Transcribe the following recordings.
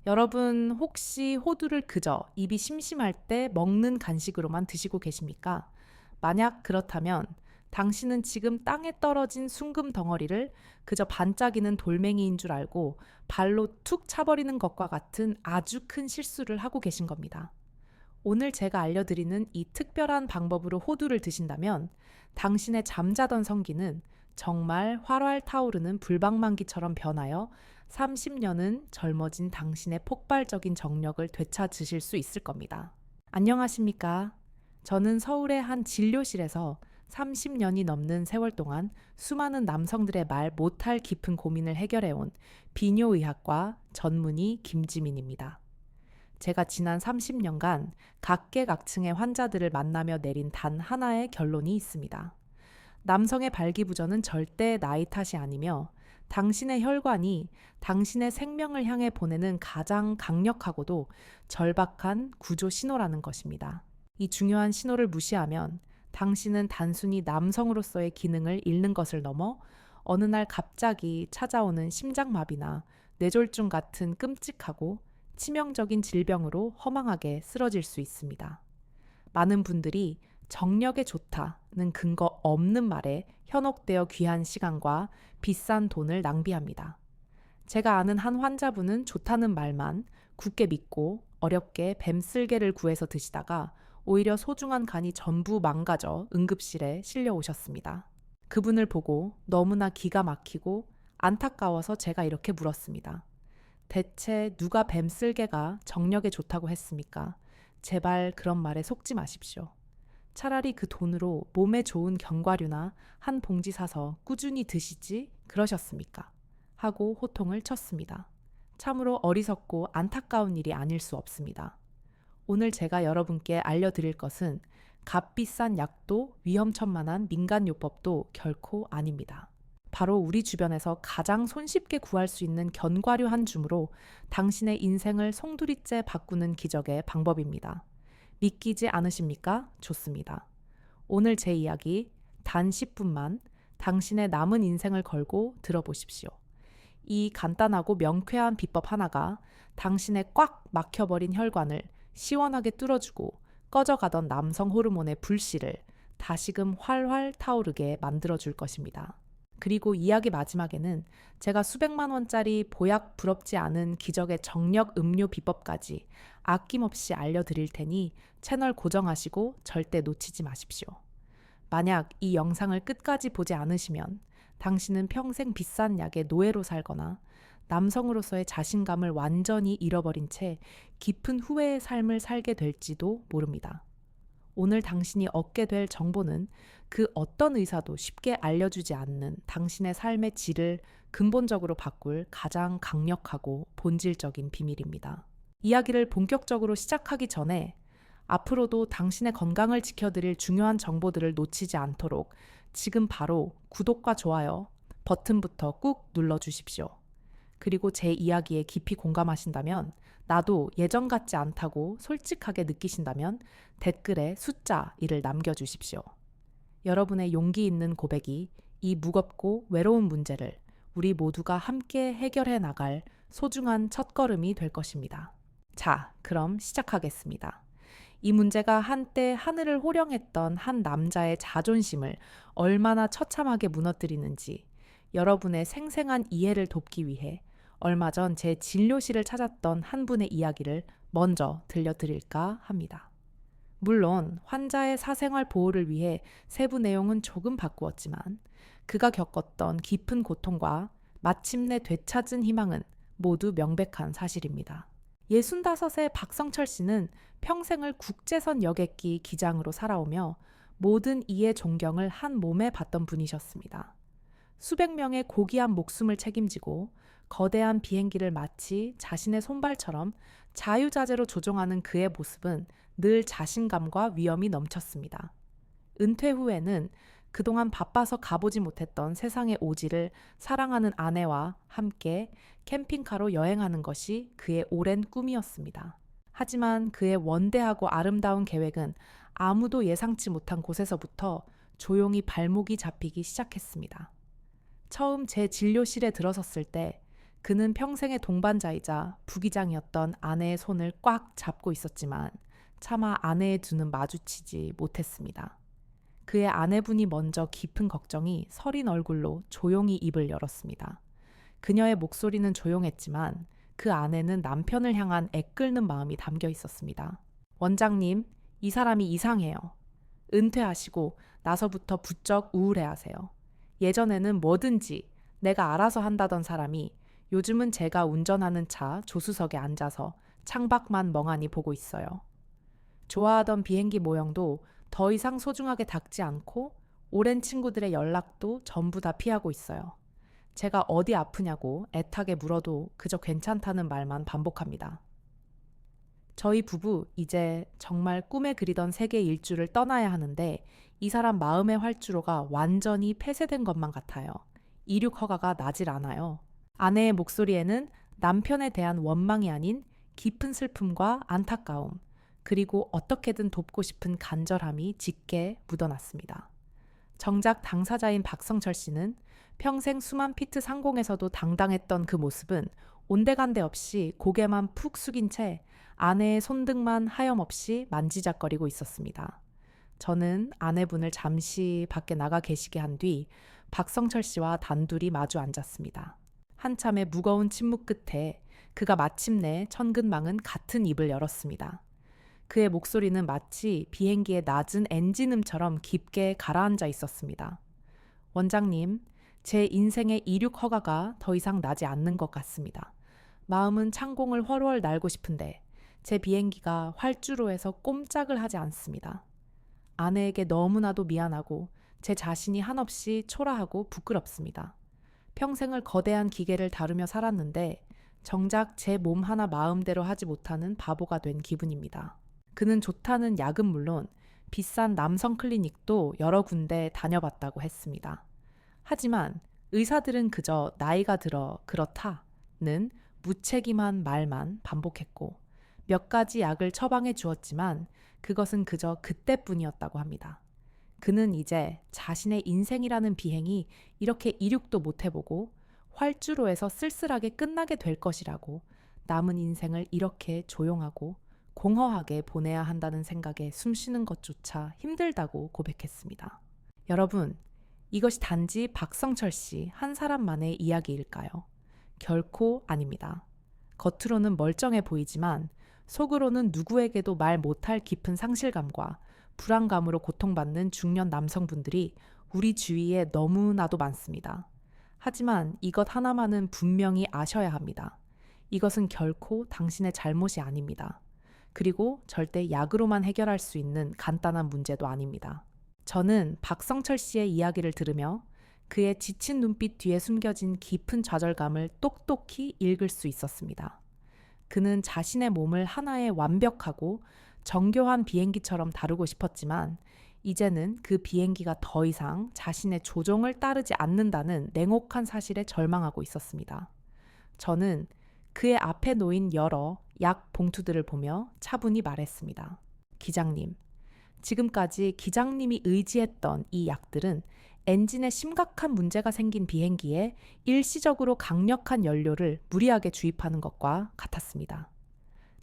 여러분 혹시 호두를 그저 입이 심심할 때 먹는 간식으로만 드시고 계십니까? 만약 그렇다면 당신은 지금 땅에 떨어진 숭금 덩어리를 그저 반짝이는 돌멩이인 줄 알고 발로 툭 차버리는 것과 같은 아주 큰 실수를 하고 계신 겁니다. 오늘 제가 알려드리는 이 특별한 방법으로 호두를 드신다면 당신의 잠자던 성기는 정말 활활 타오르는 불방망기처럼 변하여 30년은 젊어진 당신의 폭발적인 정력을 되찾으실 수 있을 겁니다. 안녕하십니까? 저는 서울의 한 진료실에서 30년이 넘는 세월 동안 수많은 남성들의 말 못할 깊은 고민을 해결해온 비뇨의학과 전문의 김지민입니다. 제가 지난 30년간 각계각층의 환자들을 만나며 내린 단 하나의 결론이 있습니다. 남성의 발기부전은 절대 나이 탓이 아니며 당신의 혈관이 당신의 생명을 향해 보내는 가장 강력하고도 절박한 구조 신호라는 것입니다. 이 중요한 신호를 무시하면 당신은 단순히 남성으로서의 기능을 잃는 것을 넘어 어느 날 갑자기 찾아오는 심장마비나 뇌졸중 같은 끔찍하고 치명적인 질병으로 허망하게 쓰러질 수 있습니다. 많은 분들이 정력에 좋다는 근거 없는 말에 현혹되어 귀한 시간과 비싼 돈을 낭비합니다. 제가 아는 한 환자분은 좋다는 말만 굳게 믿고 어렵게 뱀쓸개를 구해서 드시다가 오히려 소중한 간이 전부 망가져 응급실에 실려 오셨습니다. 그분을 보고 너무나 기가 막히고 안타까워서 제가 이렇게 물었습니다. 대체 누가 뱀쓸개가 정력에 좋다고 했습니까? 제발 그런 말에 속지 마십시오. 차라리 그 돈으로 몸에 좋은 견과류나 한 봉지 사서 꾸준히 드시지 그러셨습니까? 하고 호통을 쳤습니다. 참으로 어리석고 안타까운 일이 아닐 수 없습니다. 오늘 제가 여러분께 알려드릴 것은 값비싼 약도 위험천만한 민간요법도 결코 아닙니다. 바로 우리 주변에서 가장 손쉽게 구할 수 있는 견과류 한 줌으로 당신의 인생을 송두리째 바꾸는 기적의 방법입니다. 믿기지 않으십니까? 좋습니다. 오늘 제 이야기 단 10분만 당신의 남은 인생을 걸고 들어보십시오. 이 간단하고 명쾌한 비법 하나가 당신의 꽉 막혀버린 혈관을 시원하게 뚫어주고 꺼져가던 남성 호르몬의 불씨를 다시금 활활 타오르게 만들어줄 것입니다. 그리고 이야기 마지막에는 제가 수백만 원짜리 보약 부럽지 않은 기적의 정력 음료 비법까지 아낌없이 알려드릴 테니 채널 고정하시고 절대 놓치지 마십시오. 만약 이 영상을 끝까지 보지 않으시면 당신은 평생 비싼 약의 노예로 살거나 남성으로서의 자신감을 완전히 잃어버린 채 깊은 후회의 삶을 살게 될지도 모릅니다. 오늘 당신이 얻게 될 정보는 그 어떤 의사도 쉽게 알려주지 않는 당신의 삶의 질을 근본적으로 바꿀 가장 강력하고 본질적인 비밀입니다. 이야기를 본격적으로 시작하기 전에 앞으로도 당신의 건강을 지켜드릴 중요한 정보들을 놓치지 않도록 지금 바로 구독과 좋아요 버튼부터 꾹 눌러주십시오. 그리고 제 이야기에 깊이 공감하신다면 나도 예전 같지 않다고 솔직하게 느끼신다면 댓글에 숫자 1을 남겨주십시오. 여러분의 용기 있는 고백이 이 무겁고 외로운 문제를 우리 모두가 함께 해결해 나갈 소중한 첫걸음이 될 것입니다. 자, 그럼 시작하겠습니다. 이 문제가 한때 하늘을 호령했던 한 남자의 자존심을 얼마나 처참하게 무너뜨리는지 여러분의 생생한 이해를 돕기 위해 얼마 전 제 진료실을 찾았던 한 분의 이야기를 먼저 들려드릴까 합니다. 물론 환자의 사생활 보호를 위해 세부 내용은 조금 바꾸었지만 그가 겪었던 깊은 고통과 마침내 되찾은 희망은 모두 명백한 사실입니다. 65세 박성철 씨는 평생을 국제선 여객기 기장으로 살아오며 모든 이의 존경을 한 몸에 받던 분이셨습니다. 수백 명의 고귀한 목숨을 책임지고 거대한 비행기를 마치 자신의 손발처럼 자유자재로 조종하는 그의 모습은 늘 자신감과 위엄이 넘쳤습니다. 은퇴 후에는 그동안 바빠서 가보지 못했던 세상의 오지를 사랑하는 아내와 함께 캠핑카로 여행하는 것이 그의 오랜 꿈이었습니다. 하지만 그의 원대하고 아름다운 계획은 아무도 예상치 못한 곳에서부터 조용히 발목이 잡히기 시작했습니다. 처음 제 진료실에 들어섰을 때 그는 평생의 동반자이자 부기장이었던 아내의 손을 꽉 잡고 있었지만 차마 아내의 두 눈 마주치지 못했습니다. 그의 아내분이 먼저 깊은 걱정이 서린 얼굴로 조용히 입을 열었습니다. 그녀의 목소리는 조용했지만 그 안에는 남편을 향한 애끓는 마음이 담겨 있었습니다. 원장님, 이 사람이 이상해요. 은퇴하시고 나서부터 부쩍 우울해하세요. 예전에는 뭐든지 내가 알아서 한다던 사람이 요즘은 제가 운전하는 차 조수석에 앉아서 창밖만 멍하니 보고 있어요. 좋아하던 비행기 모형도 더 이상 소중하게 닦지 않고 오랜 친구들의 연락도 전부 다 피하고 있어요. 제가 어디 아프냐고 애타게 물어도 그저 괜찮다는 말만 반복합니다. 저희 부부 이제 정말 꿈에 그리던 세계 일주를 떠나야 하는데 이 사람 마음의 활주로가 완전히 폐쇄된 것만 같아요. 이륙 허가가 나질 않아요. 아내의 목소리에는 남편에 대한 원망이 아닌 깊은 슬픔과 안타까움, 그리고 어떻게든 돕고 싶은 간절함이 짙게 묻어났습니다. 정작 당사자인 박성철 씨는 평생 수만 피트 상공에서도 당당했던 그 모습은 온데간데 없이 고개만 푹 숙인 채 아내의 손등만 하염없이 만지작거리고 있었습니다. 저는 아내분을 잠시 밖에 나가 계시게 한 뒤 박성철 씨와 단둘이 마주 앉았습니다. 한참의 무거운 침묵 끝에 그가 마침내 천근만은 같은 입을 열었습니다. 그의 목소리는 마치 비행기의 낮은 엔진음처럼 깊게 가라앉아 있었습니다. 원장님, 제 인생의 이륙 허가가 더 이상 나지 않는 것 같습니다. 마음은 창공을 훨훨 날고 싶은데 제 비행기가 활주로에서 꼼짝을 하지 않습니다. 아내에게 너무나도 미안하고 제 자신이 한없이 초라하고 부끄럽습니다. 평생을 거대한 기계를 다루며 살았는데 정작 제 몸 하나 마음대로 하지 못하는 바보가 된 기분입니다. 그는 좋다는 약은 물론 비싼 남성 클리닉도 여러 군데 다녀봤다고 했습니다. 하지만 의사들은 그저 나이가 들어 그렇다는 무책임한 말만 반복했고 몇 가지 약을 처방해 주었지만 그것은 그저 그때뿐이었다고 합니다. 그는 이제 자신의 인생이라는 비행이 이렇게 이륙도 못 해보고 활주로에서 쓸쓸하게 끝나게 될 것이라고 남은 인생을 이렇게 조용하고 공허하게 보내야 한다는 생각에 숨쉬는 것조차 힘들다고 고백했습니다. 여러분, 이것이 단지 박성철 씨 한 사람만의 이야기일까요? 결코 아닙니다. 겉으로는 멀쩡해 보이지만 속으로는 누구에게도 말 못할 깊은 상실감과 불안감으로 고통받는 중년 남성분들이 우리 주위에 너무나도 많습니다. 하지만 이것 하나만은 분명히 아셔야 합니다. 이것은 결코 당신의 잘못이 아닙니다. 그리고 절대 약으로만 해결할 수 있는 간단한 문제도 아닙니다. 저는 박성철 씨의 이야기를 들으며 그의 지친 눈빛 뒤에 숨겨진 깊은 좌절감을 똑똑히 읽을 수 있었습니다. 그는 자신의 몸을 하나의 완벽하고 정교한 비행기처럼 다루고 싶었지만 이제는 그 비행기가 더 이상 자신의 조종을 따르지 않는다는 냉혹한 사실에 절망하고 있었습니다. 저는 그의 앞에 놓인 여러 약 봉투들을 보며 차분히 말했습니다. 기장님, 지금까지 기장님이 의지했던 이 약들은 엔진에 심각한 문제가 생긴 비행기에 일시적으로 강력한 연료를 무리하게 주입하는 것과 같았습니다.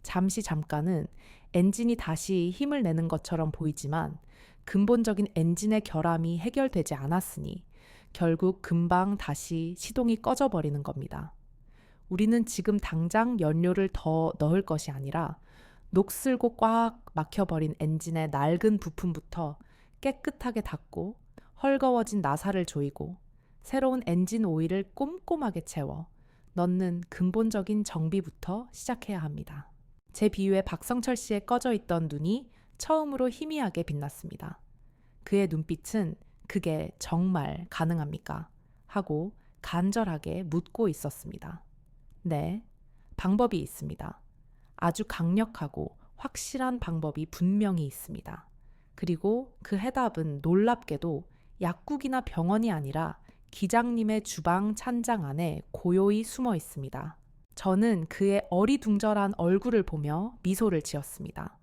잠깐은 엔진이 다시 힘을 내는 것처럼 보이지만 근본적인 엔진의 결함이 해결되지 않았으니 결국 금방 다시 시동이 꺼져버리는 겁니다. 우리는 지금 당장 연료를 더 넣을 것이 아니라 녹슬고 꽉 막혀버린 엔진의 낡은 부품부터 깨끗하게 닦고 헐거워진 나사를 조이고 새로운 엔진 오일을 꼼꼼하게 채워 넣는 근본적인 정비부터 시작해야 합니다. 제 비유에 박성철 씨의 꺼져 있던 눈이 처음으로 희미하게 빛났습니다. 그의 눈빛은 그게 정말 가능합니까? 하고 간절하게 묻고 있었습니다. 네, 방법이 있습니다. 아주 강력하고 확실한 방법이 분명히 있습니다. 그리고 그 해답은 놀랍게도 약국이나 병원이 아니라 기장님의 주방 찬장 안에 고요히 숨어 있습니다. 저는 그의 어리둥절한 얼굴을 보며 미소를 지었습니다.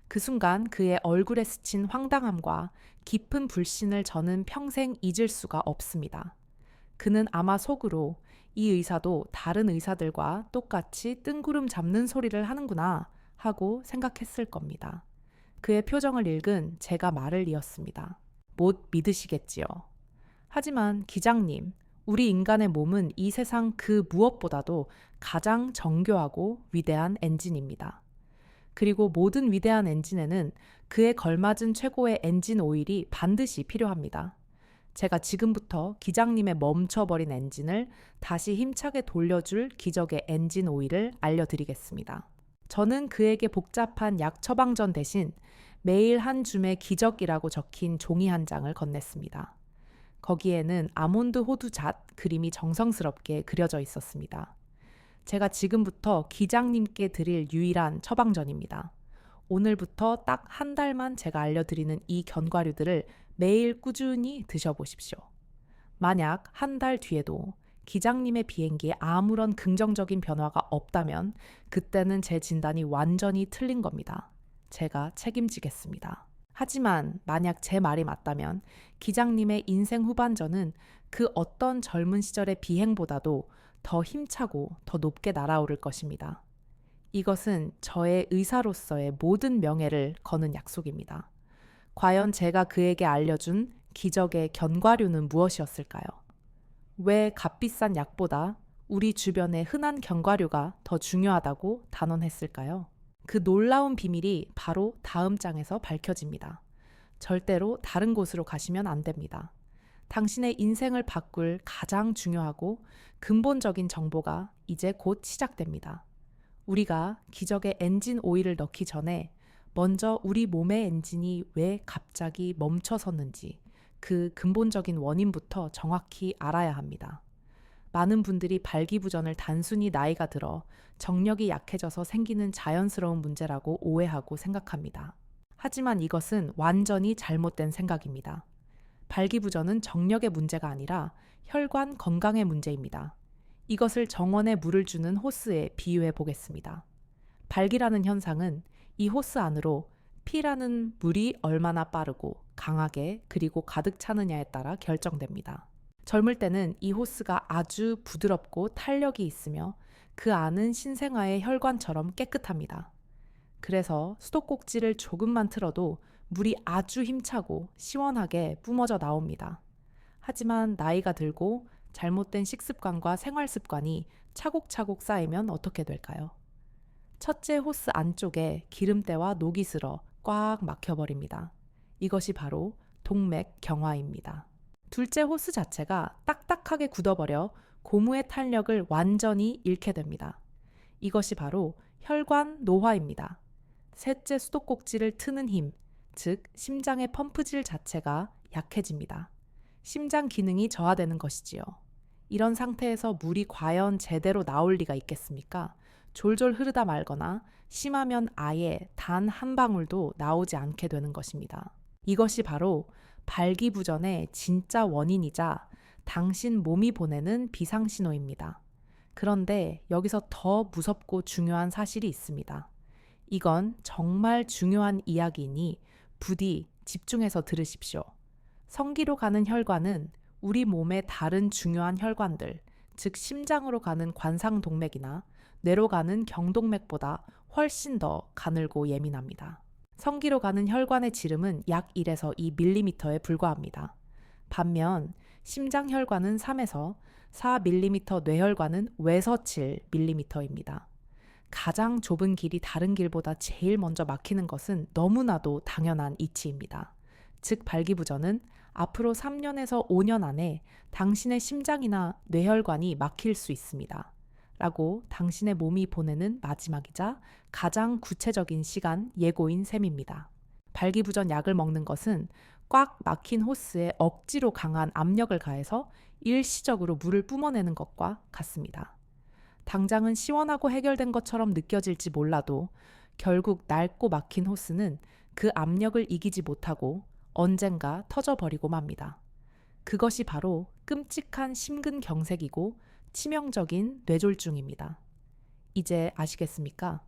그 순간 그의 얼굴에 스친 황당함과 깊은 불신을 저는 평생 잊을 수가 없습니다. 그는 아마 속으로 이 의사도 다른 의사들과 똑같이 뜬구름 잡는 소리를 하는구나 하고 생각했을 겁니다. 그의 표정을 읽은 제가 말을 이었습니다. 못 믿으시겠지요. 하지만 기장님, 우리 인간의 몸은 이 세상 그 무엇보다도 가장 정교하고 위대한 엔진입니다. 그리고 모든 위대한 엔진에는 그에 걸맞은 최고의 엔진 오일이 반드시 필요합니다. 제가 지금부터 기장님의 멈춰버린 엔진을 다시 힘차게 돌려줄 기적의 엔진 오일을 알려드리겠습니다. 저는 그에게 복잡한 약 처방전 대신 매일 한 줌의 기적이라고 적힌 종이 한 장을 건넸습니다. 거기에는 아몬드 호두 잣 그림이 정성스럽게 그려져 있었습니다. 제가 지금부터 기장님께 드릴 유일한 처방전입니다. 오늘부터 딱 한 달만 제가 알려드리는 이 견과류들을 매일 꾸준히 드셔보십시오. 만약 한 달 뒤에도 기장님의 비행기에 아무런 긍정적인 변화가 없다면 그때는 제 진단이 완전히 틀린 겁니다. 제가 책임지겠습니다. 하지만 만약 제 말이 맞다면 기장님의 인생 후반전은 그 어떤 젊은 시절의 비행보다도 더 힘차고 더 높게 날아오를 것입니다. 이것은 저의 의사로서의 모든 명예를 거는 약속입니다. 과연 제가 그에게 알려준 기적의 견과류는 무엇이었을까요? 왜 값비싼 약보다 우리 주변의 흔한 견과류가 더 중요하다고 단언했을까요? 그 놀라운 비밀이 바로 다음 장에서 밝혀집니다. 절대로 다른 곳으로 가시면 안 됩니다. 당신의 인생을 바꿀 가장 중요하고 근본적인 정보가 이제 곧 시작됩니다. 우리가 기적의 엔진 오일을 넣기 전에 먼저 우리 몸의 엔진이 왜 갑자기 멈춰섰는지 그 근본적인 원인부터 정확히 알아야 합니다. 많은 분들이 발기부전을 단순히 나이가 들어 정력이 약해져서 생기는 자연스러운 문제라고 오해하고 생각합니다. 하지만 이것은 완전히 잘못된 생각입니다. 발기부전은 정력의 문제가 아니라 혈관 건강의 문제입니다. 이것을 정원에 물을 주는 호스에 비유해 보겠습니다. 발기라는 현상은 이 호스 안으로 피라는 물이 얼마나 빠르고 강하게 그리고 가득 차느냐에 따라 결정됩니다. 젊을 때는 이 호스가 아주 부드럽고 탄력이 있으며 그 안은 신생아의 혈관처럼 깨끗합니다. 그래서 수도꼭지를 조금만 틀어도 물이 아주 힘차고 시원하게 뿜어져 나옵니다. 하지만 나이가 들고 잘못된 식습관과 생활습관이 차곡차곡 쌓이면 어떻게 될까요? 첫째 호스 안쪽에 기름때와 녹이 슬어 꽉 막혀버립니다. 이것이 바로 동맥경화입니다. 둘째 호스 자체가 딱딱하게 굳어버려 고무의 탄력을 완전히 잃게 됩니다. 이것이 바로 혈관 노화입니다. 셋째 수도꼭지를 트는 힘, 즉 심장의 펌프질 자체가 약해집니다. 심장 기능이 저하되는 것이지요. 이런 상태에서 물이 과연 제대로 나올 리가 있겠습니까? 졸졸 흐르다 말거나 심하면 아예 단 한 방울도 나오지 않게 되는 것입니다. 이것이 바로 발기부전의 진짜 원인이자 당신 몸이 보내는 비상신호입니다. 그런데 여기서 더 무섭고 중요한 사실이 있습니다. 이건 정말 중요한 이야기이니 부디 집중해서 들으십시오. 성기로 가는 혈관은 우리 몸의 다른 중요한 혈관들, 즉 심장으로 가는 관상동맥이나 뇌로 가는 경동맥보다 훨씬 더 가늘고 예민합니다. 성기로 가는 혈관의 지름은 약 1에서 2mm에 불과합니다. 반면 심장혈관은 3에서 4mm, 뇌혈관은 외서 7mm입니다. 가장 좁은 길이 다른 길보다 제일 먼저 막히는 것은 너무나도 당연한 이치입니다. 즉 발기부전은 앞으로 3년에서 5년 안에 당신의 심장이나 뇌혈관이 막힐 수 있습니다. 라고 당신의 몸이 보내는 마지막이자 가장 구체적인 시간 예고인 셈입니다. 발기부전 약을 먹는 것은 꽉 막힌 호스에 억지로 강한 압력을 가해서 일시적으로 물을 뿜어내는 것과 같습니다. 당장은 시원하고 해결된 것처럼 느껴질지 몰라도 결국 낡고 막힌 호스는 그 압력을 이기지 못하고 언젠가 터져버리고 맙니다. 그것이 바로 끔찍한 심근경색이고 치명적인 뇌졸중입니다. 이제 아시겠습니까?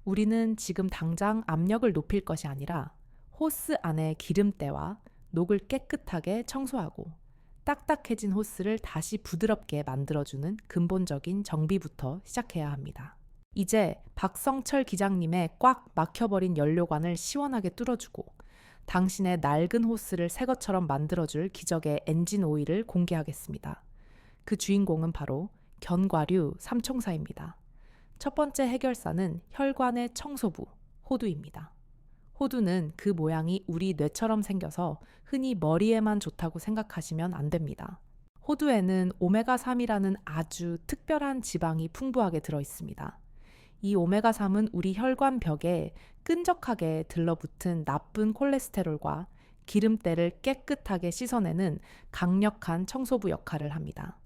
우리는 지금 당장 압력을 높일 것이 아니라 호스 안의 기름때와 녹을 깨끗하게 청소하고 딱딱해진 호스를 다시 부드럽게 만들어주는 근본적인 정비부터 시작해야 합니다. 이제 박성철 기장님의 꽉 막혀버린 연료관을 시원하게 뚫어주고 당신의 낡은 호스를 새 것처럼 만들어줄 기적의 엔진 오일을 공개하겠습니다. 그 주인공은 바로 견과류 삼총사입니다. 첫 번째 해결사는 혈관의 청소부, 호두입니다. 호두는 그 모양이 우리 뇌처럼 생겨서 흔히 머리에만 좋다고 생각하시면 안 됩니다. 호두에는 오메가3이라는 아주 특별한 지방이 풍부하게 들어 있습니다. 이 오메가3은 우리 혈관 벽에 끈적하게 들러붙은 나쁜 콜레스테롤과 기름때를 깨끗하게 씻어내는 강력한 청소부 역할을 합니다.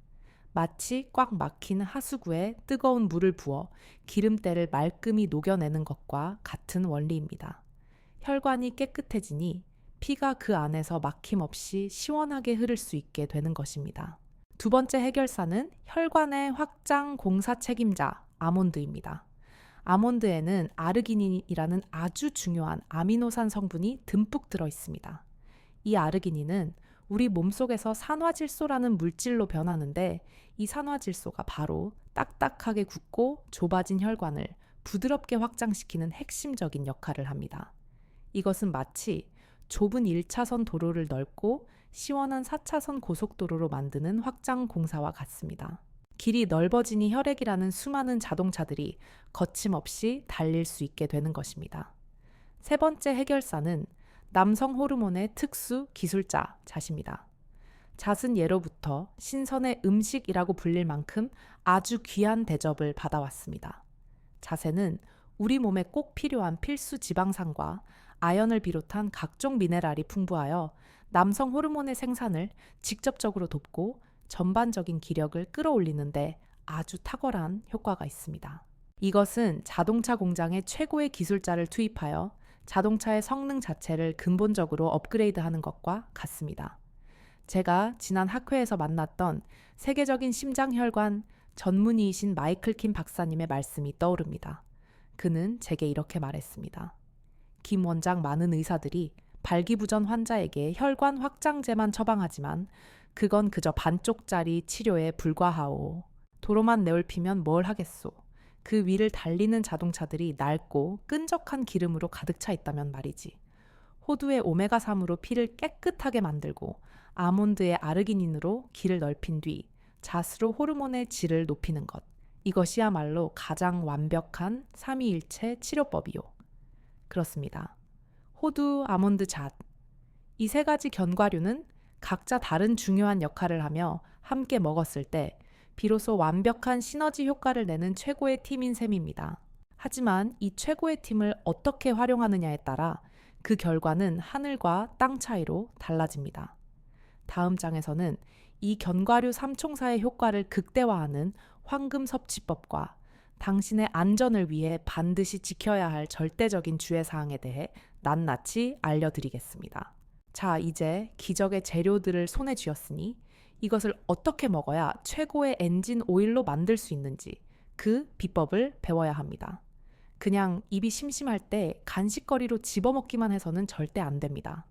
마치 꽉 막힌 하수구에 뜨거운 물을 부어 기름때를 말끔히 녹여내는 것과 같은 원리입니다. 혈관이 깨끗해지니 피가 그 안에서 막힘없이 시원하게 흐를 수 있게 되는 것입니다. 두 번째 해결사는 혈관의 확장 공사 책임자 아몬드입니다. 아몬드에는 아르기닌이라는 아주 중요한 아미노산 성분이 듬뿍 들어 있습니다. 이 아르기닌은 우리 몸속에서 산화질소라는 물질로 변하는데 이 산화질소가 바로 딱딱하게 굳고 좁아진 혈관을 부드럽게 확장시키는 핵심적인 역할을 합니다. 이것은 마치 좁은 1차선 도로를 넓고 시원한 4차선 고속도로로 만드는 확장 공사와 같습니다. 길이 넓어지니 혈액이라는 수많은 자동차들이 거침없이 달릴 수 있게 되는 것입니다. 세 번째 해결사는 남성 호르몬의 특수 기술자 잣입니다. 잣은 예로부터 신선의 음식이라고 불릴 만큼 아주 귀한 대접을 받아왔습니다. 잣에는 우리 몸에 꼭 필요한 필수 지방산과 아연을 비롯한 각종 미네랄이 풍부하여 남성 호르몬의 생산을 직접적으로 돕고 전반적인 기력을 끌어올리는데 아주 탁월한 효과가 있습니다. 이것은 자동차 공장에 최고의 기술자를 투입하여 자동차의 성능 자체를 근본적으로 업그레이드하는 것과 같습니다. 제가 지난 학회에서 만났던 세계적인 심장혈관 전문의이신 마이클 킴 박사님의 말씀이 떠오릅니다. 그는 제게 이렇게 말했습니다. 김 원장, 많은 의사들이 발기부전 환자에게 혈관 확장제만 처방하지만 그건 그저 반쪽짜리 치료에 불과하오. 도로만 내올피면 뭘 하겠소. 그 위를 달리는 자동차들이 낡고 끈적한 기름으로 가득 차 있다면 말이지. 호두의 오메가3으로 피를 깨끗하게 만들고 아몬드의 아르기닌으로 길을 넓힌 뒤 잣으로 호르몬의 질을 높이는 것. 이것이야말로 가장 완벽한 삼위일체 치료법이요. 그렇습니다. 호두, 아몬드, 잣. 이 세 가지 견과류는 각자 다른 중요한 역할을 하며 함께 먹었을 때 비로소 완벽한 시너지 효과를 내는 최고의 팀인 셈입니다. 하지만 이 최고의 팀을 어떻게 활용하느냐에 따라 그 결과는 하늘과 땅 차이로 달라집니다. 다음 장에서는 이 견과류 삼총사의 효과를 극대화하는 황금 섭취법과 당신의 안전을 위해 반드시 지켜야 할 절대적인 주의사항에 대해 낱낱이 알려드리겠습니다. 자, 이제 기적의 재료들을 손에 쥐었으니 이것을 어떻게 먹어야 최고의 엔진 오일로 만들 수 있는지 그 비법을 배워야 합니다. 그냥 입이 심심할 때 간식거리로 집어먹기만 해서는 절대 안 됩니다.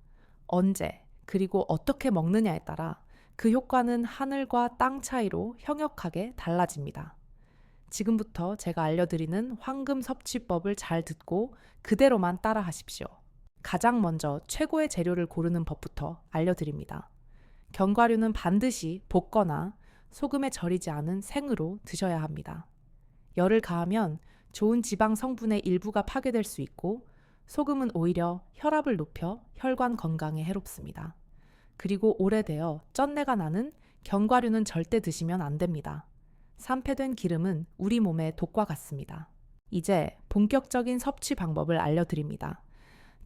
언제, 그리고 어떻게 먹느냐에 따라 그 효과는 하늘과 땅 차이로 현역하게 달라집니다. 지금부터 제가 알려드리는 황금 섭취법을 잘 듣고 그대로만 따라 하십시오. 가장 먼저 최고의 재료를 고르는 법부터 알려드립니다. 견과류는 반드시 볶거나 소금에 절이지 않은 생으로 드셔야 합니다. 열을 가하면 좋은 지방 성분의 일부가 파괴될 수 있고 소금은 오히려 혈압을 높여 혈관 건강에 해롭습니다. 그리고 오래되어 쩐내가 나는 견과류는 절대 드시면 안 됩니다. 산패된 기름은 우리 몸의 독과 같습니다. 이제 본격적인 섭취 방법을 알려드립니다.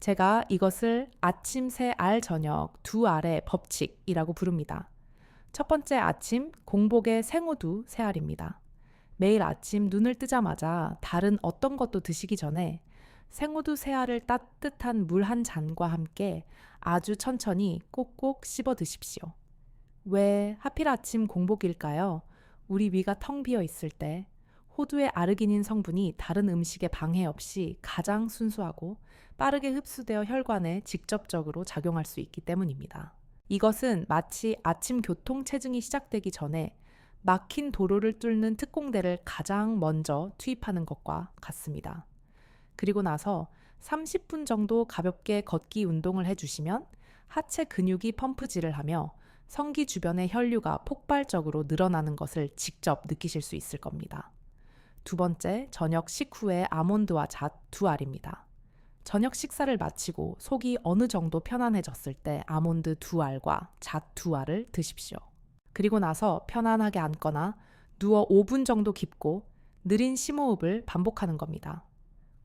제가 이것을 아침 세 알 저녁 두 알의 법칙이라고 부릅니다. 첫 번째 아침 공복의 생호두 세 알입니다. 매일 아침 눈을 뜨자마자 다른 어떤 것도 드시기 전에 생호두 세 알을 따뜻한 물 한 잔과 함께 아주 천천히 꼭꼭 씹어 드십시오. 왜 하필 아침 공복일까요? 우리 위가 텅 비어 있을 때 호두의 아르기닌 성분이 다른 음식에 방해 없이 가장 순수하고 빠르게 흡수되어 혈관에 직접적으로 작용할 수 있기 때문입니다. 이것은 마치 아침 교통체증이 시작되기 전에 막힌 도로를 뚫는 특공대를 가장 먼저 투입하는 것과 같습니다. 그리고 나서 30분 정도 가볍게 걷기 운동을 해주시면 하체 근육이 펌프질을 하며 성기 주변의 혈류가 폭발적으로 늘어나는 것을 직접 느끼실 수 있을 겁니다. 두 번째, 저녁 식후에 아몬드와 잣 2알입니다. 저녁 식사를 마치고 속이 어느 정도 편안해졌을 때 아몬드 2알과 잣 2알을 드십시오. 그리고 나서 편안하게 앉거나 누워 5분 정도 깊고 느린 심호흡을 반복하는 겁니다.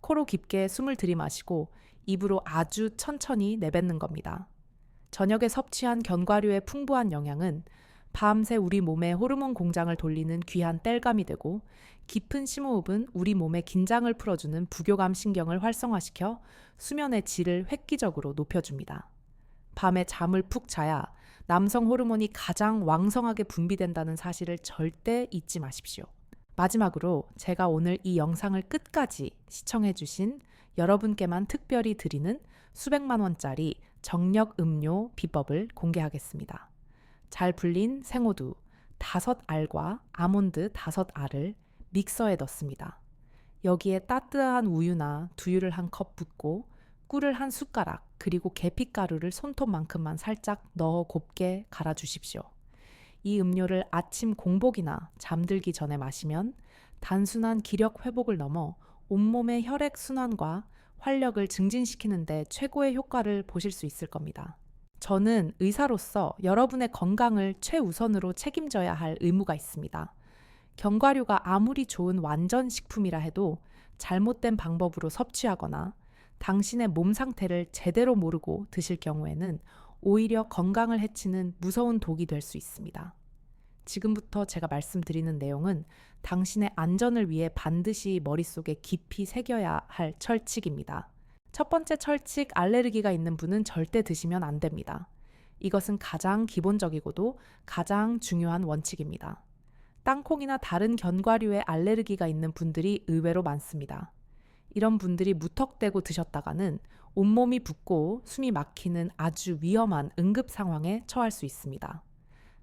코로 깊게 숨을 들이마시고 입으로 아주 천천히 내뱉는 겁니다. 저녁에 섭취한 견과류의 풍부한 영양은 밤새 우리 몸의 호르몬 공장을 돌리는 귀한 땔감이 되고, 깊은 심호흡은 우리 몸의 긴장을 풀어주는 부교감 신경을 활성화시켜 수면의 질을 획기적으로 높여줍니다. 밤에 잠을 푹 자야 남성 호르몬이 가장 왕성하게 분비된다는 사실을 절대 잊지 마십시오. 마지막으로 제가 오늘 이 영상을 끝까지 시청해주신 여러분께만 특별히 드리는 수백만 원짜리 정력 음료 비법을 공개하겠습니다. 잘 불린 생호두 5알과 아몬드 5알을 믹서에 넣습니다. 여기에 따뜻한 우유나 두유를 한 컵 붓고 꿀을 한 숟가락, 그리고 계피가루를 손톱만큼만 살짝 넣어 곱게 갈아주십시오. 이 음료를 아침 공복이나 잠들기 전에 마시면 단순한 기력 회복을 넘어 온몸의 혈액 순환과 활력을 증진시키는 데 최고의 효과를 보실 수 있을 겁니다. 저는 의사로서 여러분의 건강을 최우선으로 책임져야 할 의무가 있습니다. 견과류가 아무리 좋은 완전 식품이라 해도 잘못된 방법으로 섭취하거나 당신의 몸 상태를 제대로 모르고 드실 경우에는 오히려 건강을 해치는 무서운 독이 될 수 있습니다. 지금부터 제가 말씀드리는 내용은 당신의 안전을 위해 반드시 머릿속에 깊이 새겨야 할 철칙입니다. 첫 번째 철칙, 알레르기가 있는 분은 절대 드시면 안 됩니다. 이것은 가장 기본적이고도 가장 중요한 원칙입니다. 땅콩이나 다른 견과류에 알레르기가 있는 분들이 의외로 많습니다. 이런 분들이 무턱대고 드셨다가는 온몸이 붓고 숨이 막히는 아주 위험한 응급 상황에 처할 수 있습니다.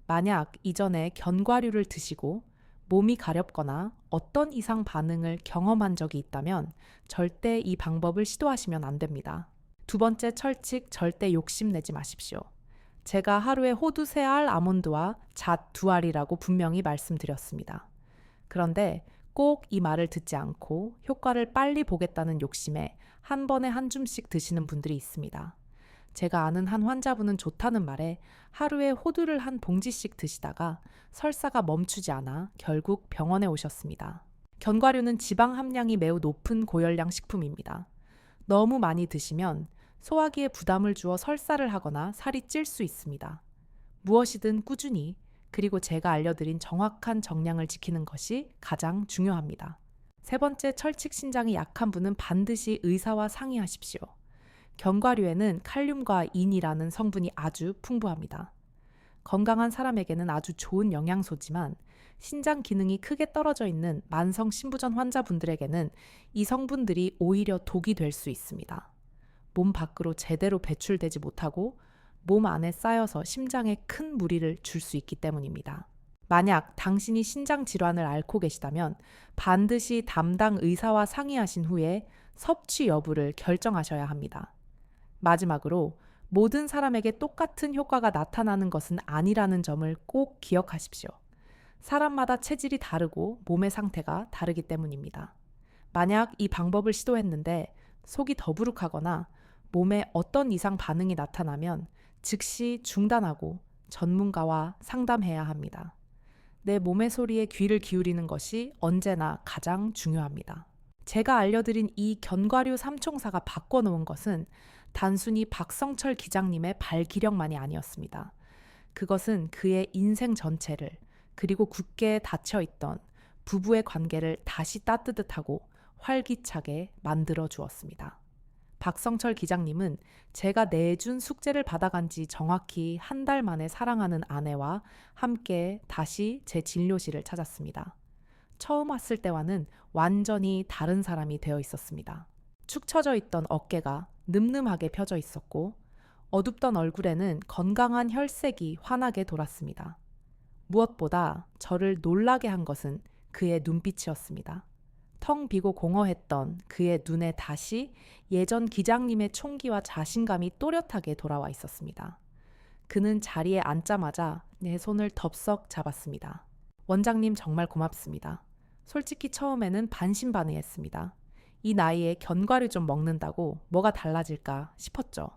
만약 이전에 견과류를 드시고 몸이 가렵거나 어떤 이상 반응을 경험한 적이 있다면 절대 이 방법을 시도하시면 안 됩니다. 두 번째 철칙, 절대 욕심내지 마십시오. 제가 하루에 호두 3알, 아몬드와 잣 2알이라고 분명히 말씀드렸습니다. 그런데 꼭 이 말을 듣지 않고 효과를 빨리 보겠다는 욕심에 한 번에 한 줌씩 드시는 분들이 있습니다. 제가 아는 한 환자분은 좋다는 말에 하루에 호두를 한 봉지씩 드시다가 설사가 멈추지 않아 결국 병원에 오셨습니다. 견과류는 지방 함량이 매우 높은 고열량 식품입니다. 너무 많이 드시면 소화기에 부담을 주어 설사를 하거나 살이 찔 수 있습니다. 무엇이든 꾸준히, 그리고 제가 알려드린 정확한 정량을 지키는 것이 가장 중요합니다. 세 번째, 철칙 신장이 약한 분은 반드시 의사와 상의하십시오. 견과류에는 칼륨과 인이라는 성분이 아주 풍부합니다. 건강한 사람에게는 아주 좋은 영양소지만 신장 기능이 크게 떨어져 있는 만성 신부전 환자분들에게는 이 성분들이 오히려 독이 될 수 있습니다. 몸 밖으로 제대로 배출되지 못하고 몸 안에 쌓여서 심장에 큰 무리를 줄 수 있기 때문입니다. 만약 당신이 신장 질환을 앓고 계시다면 반드시 담당 의사와 상의하신 후에 섭취 여부를 결정하셔야 합니다. 마지막으로 모든 사람에게 똑같은 효과가 나타나는 것은 아니라는 점을 꼭 기억하십시오. 사람마다 체질이 다르고 몸의 상태가 다르기 때문입니다. 만약 이 방법을 시도했는데 속이 더부룩하거나 몸에 어떤 이상 반응이 나타나면 즉시 중단하고 전문가와 상담해야 합니다. 내 몸의 소리에 귀를 기울이는 것이 언제나 가장 중요합니다. 제가 알려드린 이 견과류 삼총사가 바꿔놓은 것은 단순히 박성철 기장님의 발기력만이 아니었습니다. 그것은 그의 인생 전체를, 그리고 굳게 닫혀있던 부부의 관계를 다시 따뜻하고 활기차게 만들어 주었습니다. 박성철 기장님은 제가 내준 숙제를 받아간 지 정확히 한 달 만에 사랑하는 아내와 함께 다시 제 진료실을 찾았습니다. 처음 왔을 때와는 완전히 다른 사람이 되어 있었습니다. 축 처져 있던 어깨가 늠름하게 펴져 있었고 어둡던 얼굴에는 건강한 혈색이 환하게 돌았습니다. 무엇보다 저를 놀라게 한 것은 그의 눈빛이었습니다. 텅 비고 공허했던 그의 눈에 다시 예전 기장님의 총기와 자신감이 또렷하게 돌아와 있었습니다. 그는 자리에 앉자마자 내 손을 덥석 잡았습니다. 원장님 정말 고맙습니다. 솔직히 처음에는 반신반의했습니다. 이 나이에 견과류 좀 먹는다고 뭐가 달라질까 싶었죠.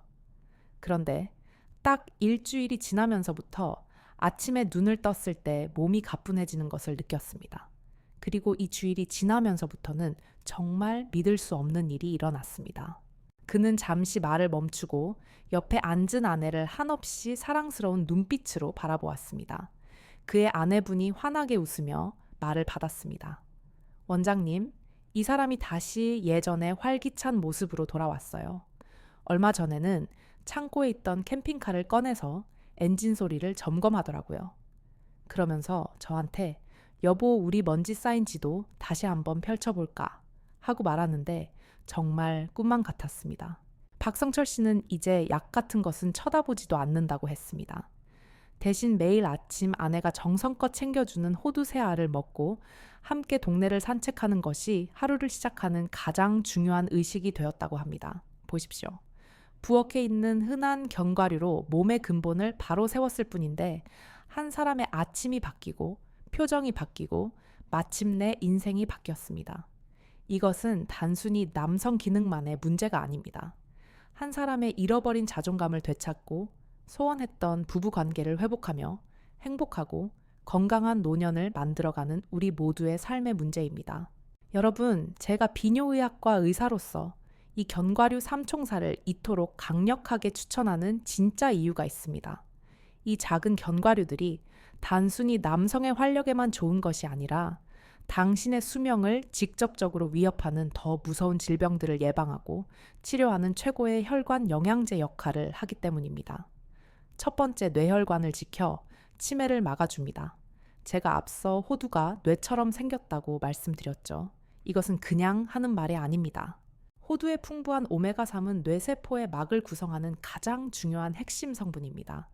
그런데 딱 일주일이 지나면서부터 아침에 눈을 떴을 때 몸이 가뿐해지는 것을 느꼈습니다. 그리고 이 주일이 지나면서부터는 정말 믿을 수 없는 일이 일어났습니다. 그는 잠시 말을 멈추고 옆에 앉은 아내를 한없이 사랑스러운 눈빛으로 바라보았습니다. 그의 아내분이 환하게 웃으며 말을 받았습니다. 원장님, 이 사람이 다시 예전의 활기찬 모습으로 돌아왔어요. 얼마 전에는 창고에 있던 캠핑카를 꺼내서 엔진 소리를 점검하더라고요. 그러면서 저한테 여보, 우리 먼지 쌓인 지도 다시 한번 펼쳐볼까 하고 말하는데 정말 꿈만 같았습니다. 박성철 씨는 이제 약 같은 것은 쳐다보지도 않는다고 했습니다. 대신 매일 아침 아내가 정성껏 챙겨주는 호두 새 알을 먹고 함께 동네를 산책하는 것이 하루를 시작하는 가장 중요한 의식이 되었다고 합니다. 보십시오. 부엌에 있는 흔한 견과류로 몸의 근본을 바로 세웠을 뿐인데 한 사람의 아침이 바뀌고 표정이 바뀌고 마침내 인생이 바뀌었습니다. 이것은 단순히 남성 기능만의 문제가 아닙니다. 한 사람의 잃어버린 자존감을 되찾고 소원했던 부부 관계를 회복하며 행복하고 건강한 노년을 만들어가는 우리 모두의 삶의 문제입니다. 여러분, 제가 비뇨의학과 의사로서 이 견과류 삼총사를 이토록 강력하게 추천하는 진짜 이유가 있습니다. 이 작은 견과류들이 단순히 남성의 활력에만 좋은 것이 아니라 당신의 수명을 직접적으로 위협하는 더 무서운 질병들을 예방하고 치료하는 최고의 혈관 영양제 역할을 하기 때문입니다. 첫 번째, 뇌혈관을 지켜 치매를 막아줍니다. 제가 앞서 호두가 뇌처럼 생겼다고 말씀드렸죠. 이것은 그냥 하는 말이 아닙니다. 호두의 풍부한 오메가3은 뇌세포의 막을 구성하는 가장 중요한 핵심 성분입니다.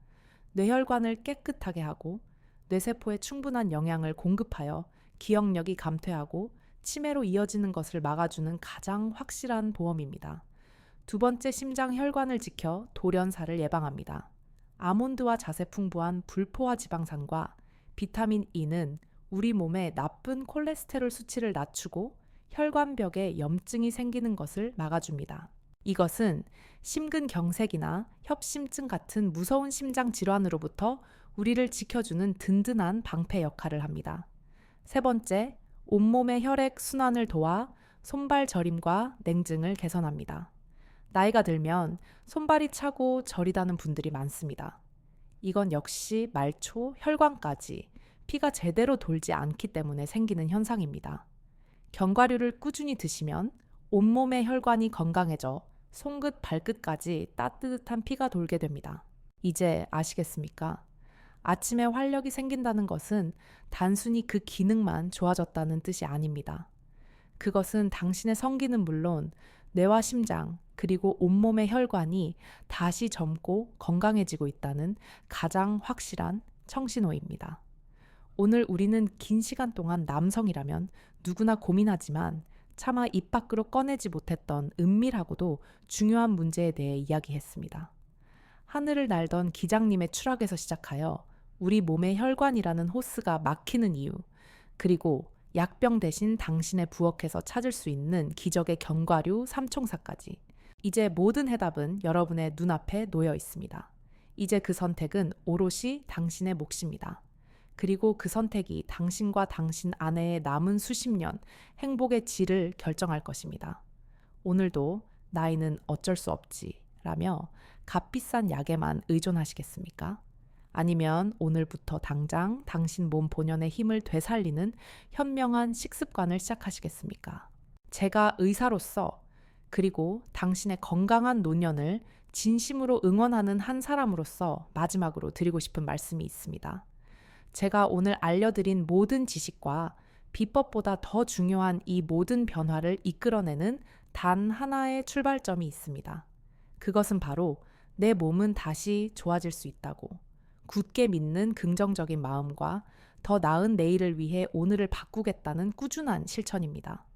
뇌혈관을 깨끗하게 하고 뇌세포에 충분한 영양을 공급하여 기억력이 감퇴하고 치매로 이어지는 것을 막아주는 가장 확실한 보험입니다. 두 번째, 심장 혈관을 지켜 돌연사를 예방합니다. 아몬드와 잣에 풍부한 불포화 지방산과 비타민 E는 우리 몸의 나쁜 콜레스테롤 수치를 낮추고 혈관벽에 염증이 생기는 것을 막아줍니다. 이것은 심근경색이나 협심증 같은 무서운 심장 질환으로부터 우리를 지켜주는 든든한 방패 역할을 합니다. 세 번째, 온몸의 혈액 순환을 도와 손발 저림과 냉증을 개선합니다. 나이가 들면 손발이 차고 저리다는 분들이 많습니다. 이건 역시 말초, 혈관까지 피가 제대로 돌지 않기 때문에 생기는 현상입니다. 견과류를 꾸준히 드시면 온몸의 혈관이 건강해져 손끝 발끝까지 따뜻한 피가 돌게 됩니다. 이제 아시겠습니까? 아침에 활력이 생긴다는 것은 단순히 그 기능만 좋아졌다는 뜻이 아닙니다. 그것은 당신의 성기는 물론 뇌와 심장 그리고 온몸의 혈관이 다시 젊고 건강해지고 있다는 가장 확실한 청신호입니다. 오늘 우리는 긴 시간 동안 남성이라면 누구나 고민하지만 차마 입 밖으로 꺼내지 못했던 은밀하고도 중요한 문제에 대해 이야기했습니다. 하늘을 날던 기장님의 추락에서 시작하여 우리 몸의 혈관이라는 호스가 막히는 이유, 그리고 약병 대신 당신의 부엌에서 찾을 수 있는 기적의 견과류 삼총사까지. 이제 모든 해답은 여러분의 눈앞에 놓여 있습니다. 이제 그 선택은 오롯이 당신의 몫입니다. 그리고 그 선택이 당신과 당신 아내의 남은 수십 년 행복의 질을 결정할 것입니다. 오늘도 나이는 어쩔 수 없지 라며 값비싼 약에만 의존하시겠습니까? 아니면 오늘부터 당장 당신 몸 본연의 힘을 되살리는 현명한 식습관을 시작하시겠습니까? 제가 의사로서 그리고 당신의 건강한 노년을 진심으로 응원하는 한 사람으로서 마지막으로 드리고 싶은 말씀이 있습니다. 제가 오늘 알려드린 모든 지식과 비법보다 더 중요한 이 모든 변화를 이끌어내는 단 하나의 출발점이 있습니다. 그것은 바로 내 몸은 다시 좋아질 수 있다고 굳게 믿는 긍정적인 마음과 더 나은 내일을 위해 오늘을 바꾸겠다는 꾸준한 실천입니다.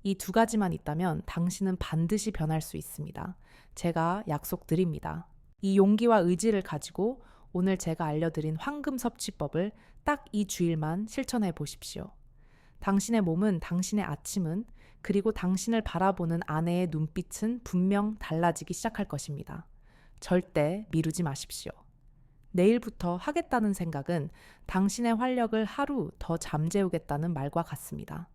이 두 가지만 있다면 당신은 반드시 변할 수 있습니다. 제가 약속드립니다. 이 용기와 의지를 가지고 오늘 제가 알려드린 황금 섭취법을 딱 이 주일만 실천해 보십시오. 당신의 몸은, 당신의 아침은, 그리고 당신을 바라보는 아내의 눈빛은 분명 달라지기 시작할 것입니다. 절대 미루지 마십시오. 내일부터 하겠다는 생각은 당신의 활력을 하루 더 잠재우겠다는 말과 같습니다.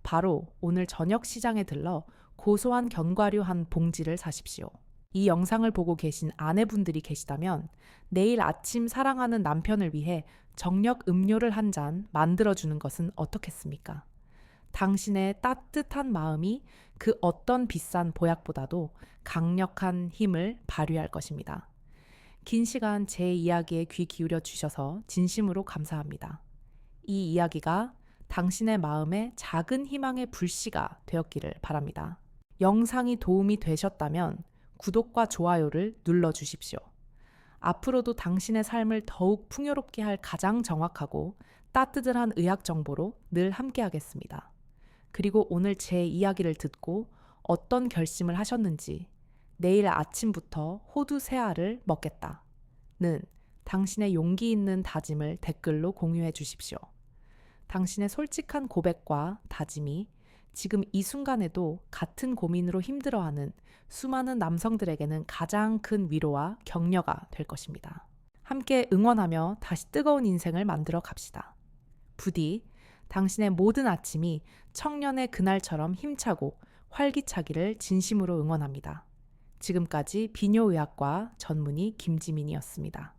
바로 오늘 저녁 시장에 들러 고소한 견과류 한 봉지를 사십시오. 이 영상을 보고 계신 아내분들이 계시다면 내일 아침 사랑하는 남편을 위해 정력 음료를 한 잔 만들어주는 것은 어떻겠습니까? 당신의 따뜻한 마음이 그 어떤 비싼 보약보다도 강력한 힘을 발휘할 것입니다. 긴 시간 제 이야기에 귀 기울여 주셔서 진심으로 감사합니다. 이 이야기가 당신의 마음에 작은 희망의 불씨가 되었기를 바랍니다. 영상이 도움이 되셨다면 구독과 좋아요를 눌러주십시오. 앞으로도 당신의 삶을 더욱 풍요롭게 할 가장 정확하고 따뜻한 의학 정보로 늘 함께하겠습니다. 그리고 오늘 제 이야기를 듣고 어떤 결심을 하셨는지, 내일 아침부터 호두 3알을 먹겠다는 당신의 용기 있는 다짐을 댓글로 공유해 주십시오. 당신의 솔직한 고백과 다짐이 지금 이 순간에도 같은 고민으로 힘들어하는 수많은 남성들에게는 가장 큰 위로와 격려가 될 것입니다. 함께 응원하며 다시 뜨거운 인생을 만들어 갑시다. 부디 당신의 모든 아침이 청년의 그날처럼 힘차고 활기차기를 진심으로 응원합니다. 지금까지 비뇨의학과 전문의 김지민이었습니다.